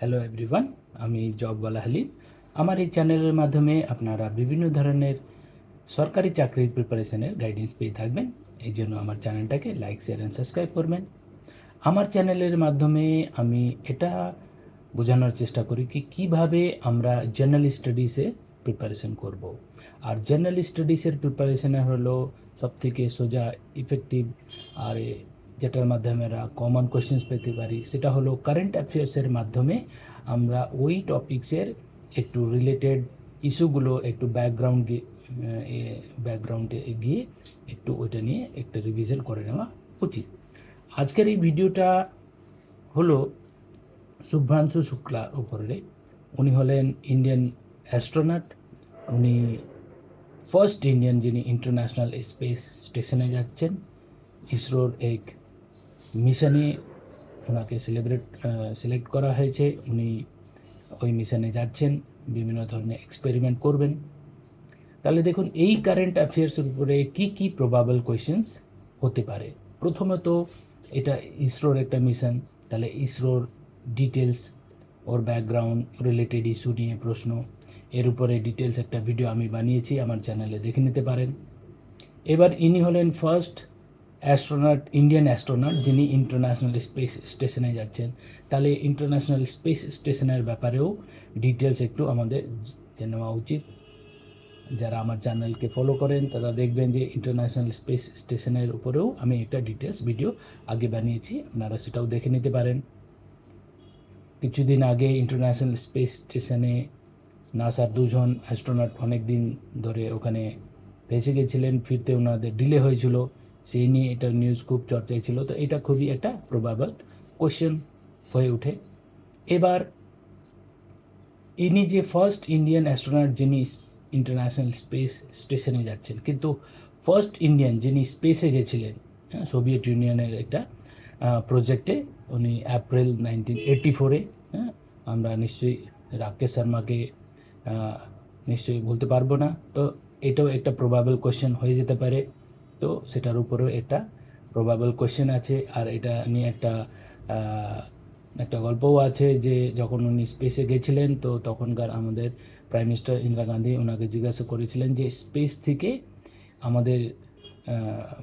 Hello everyone, আমি জবওয়ালা হালিম। আমার এই চ্যানেলের মাধ্যমে আপনারা বিভিন্ন ধরনের সরকারি চাকরির প্রিপারেশনের গাইডেন্স পেয়ে থাকবেন। এই জন্য আমার চ্যানেলটাকে লাইক, শেয়ার অ্যান্ড সাবস্ক্রাইব করবেন। আমার চ্যানেলের মাধ্যমে আমি এটা বোঝানোর চেষ্টা করি কি কীভাবে আমরা জেনারেল স্টাডিজে প্রিপারেশন করব। আর জেনারেল স্টাডিজের প্রিপারেশনে হলো সবথেকে সোজা, ইফেক্টিভ আর যেটার মাধ্যমে আমরা কমন কোয়েশ্চেন্স পেতে পারি সেটা হলো কারেন্ট অ্যাফেয়ার্সের মাধ্যমে আমরা ওই টপিক্সের একটু রিলেটেড ইস্যুগুলো একটু ব্যাকগ্রাউন্ডে গিয়ে একটু ওইটা নিয়ে একটা রিভিশন করে নেওয়া উচিত। আজকের এই ভিডিওটা হলো শুভ্রাংশু শুক্লা উপরে। উনি হলেন ইন্ডিয়ান অ্যাস্ট্রোনট। উনি ফার্স্ট ইন্ডিয়ান যিনি ইন্টারন্যাশনাল স্পেস স্টেশনে যাচ্ছেন। ইসরোর এক মিশনে ওনাকে সিলেক্ট করা হয়েছে। উনি ওই মিশনে যাচ্ছেন, বিভিন্ন ধরনের এক্সপেরিমেন্ট করবেন। তাহলে দেখুন এই কারেন্ট অ্যাফেয়ার্সের উপরে কি কি প্রবাবল কোয়েশ্চেন্স হতে পারে। প্রথমত, এটা ইসরোর একটা মিশন, তাহলে ইসরোর ডিটেলস, ওর ব্যাকগ্রাউন্ড, রিলেটেড ইস্যু নিয়ে প্রশ্ন, এর উপরে ডিটেলস একটা ভিডিও আমি বানিয়েছি, আমার চ্যানেলে দেখে নিতে পারেন। এবার ইনি হলেন ফার্স্ট অ্যাস্ট্রোনট, ইন্ডিয়ান অ্যাস্ট্রোনট যিনি ইন্টারন্যাশনাল স্পেস স্টেশনে যাচ্ছেন। তাহলে ইন্টারন্যাশনাল স্পেস স্টেশনের ব্যাপারেও ডিটেলস একটু আমাদের জেনে নেওয়া উচিত। যারা আমার চ্যানেলকে ফলো করেন তারা দেখবেন যে ইন্টারন্যাশনাল স্পেস স্টেশনের উপরেও আমি একটা ডিটেলস ভিডিও আগে বানিয়েছি, আপনারা সেটাও দেখে নিতে পারেন। কিছুদিন আগে ইন্টারন্যাশনাল স্পেস স্টেশনে নাসার দুজন অ্যাস্ট্রোনট অনেক দিন ধরে ওখানে ভেসে গেছিলেন, ফিরতে ওনাদের ডিলে হয়েছিল, সেই নিয়ে এটা নিউজ খুব চর্চায় ছিল। তো এটা খুবই একটা প্রবাবল কোয়েশ্চেন হয়ে ওঠে। এবার ইনি যে ফার্স্ট ইন্ডিয়ান অ্যাস্ট্রোনট যিনি ইন্টারন্যাশনাল স্পেস স্টেশনে যাচ্ছেন, কিন্তু ফার্স্ট ইন্ডিয়ান যিনি স্পেসে গেছিলেন সোভিয়েত ইউনিয়নের একটা প্রজেক্টে, উনি এপ্রিল 1984-এ। আমরা নিশ্চয়ই রাকেশ শর্মাকে নিশ্চয়ই বলতে পারবো না। তো এটাও একটা প্রবাবল কোয়েশ্চেন হয়ে যেতে পারে। তো সেটার উপরেও একটা প্রবাবল কোয়েশ্চেন আছে। আর এটা নিয়ে একটা গল্পও আছে যে যখন উনি স্পেসে গেছিলেন তো তখনকার আমাদের প্রাইম মিনিস্টার ইন্দিরা গান্ধী ওনাকে জিজ্ঞাসা করেছিলেন যে স্পেস থেকে আমাদের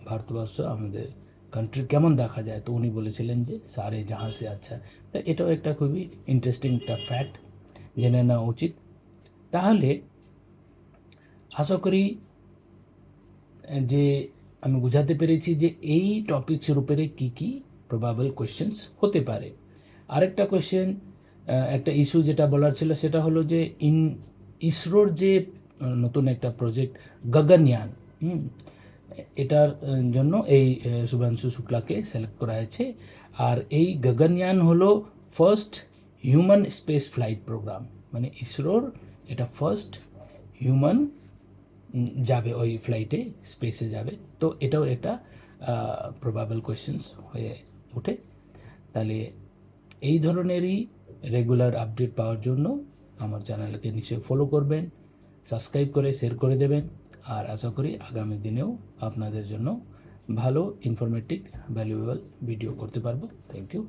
ভারতবর্ষ, আমাদের কান্ট্রি কেমন দেখা যায়। তো উনি বলেছিলেন যে সারে জাহাঁ সে আচ্ছা। তো এটাও একটা খুবই ইন্টারেস্টিং একটা ফ্যাক্ট, জেনে নেওয়া উচিত। তাহলে আশা করি যে আমি বোঝাতে পেরেছি যে এই টপিকসের উপরে কী কী প্রবাবল কোয়েশ্চেন্স হতে পারে। আরেকটা কোয়েশ্চেন, একটা ইস্যু যেটা বলার ছিল সেটা হলো যে ইসরোর যে নতুন একটা প্রজেক্ট গগনয়ান, এটার জন্য এই শুভ্রাংশু শুক্লাকে সিলেক্ট করা হয়েছে। আর এই গগনয়ান হলো first human space flight programme, মানে ইসরোর এটা ফার্স্ট হিউম্যান যাবে ওই ফ্লাইটে, স্পেসে যাবে। তো এটাও একটা প্রবাবল কোয়েশ্চেন্স হয়ে ওঠে। তাহলে এই ধরনেরই রেগুলার আপডেট পাওয়ার জন্য আমার চ্যানেলকে নিশ্চয়ই ফলো করবেন, সাবস্ক্রাইব করে শেয়ার করে দেবেন। আর আশা করি আগামী দিনেও আপনাদের জন্য ভালো ইনফরমেটিভ ভ্যালুয়েবল ভিডিও করতে পারবো। Thank you.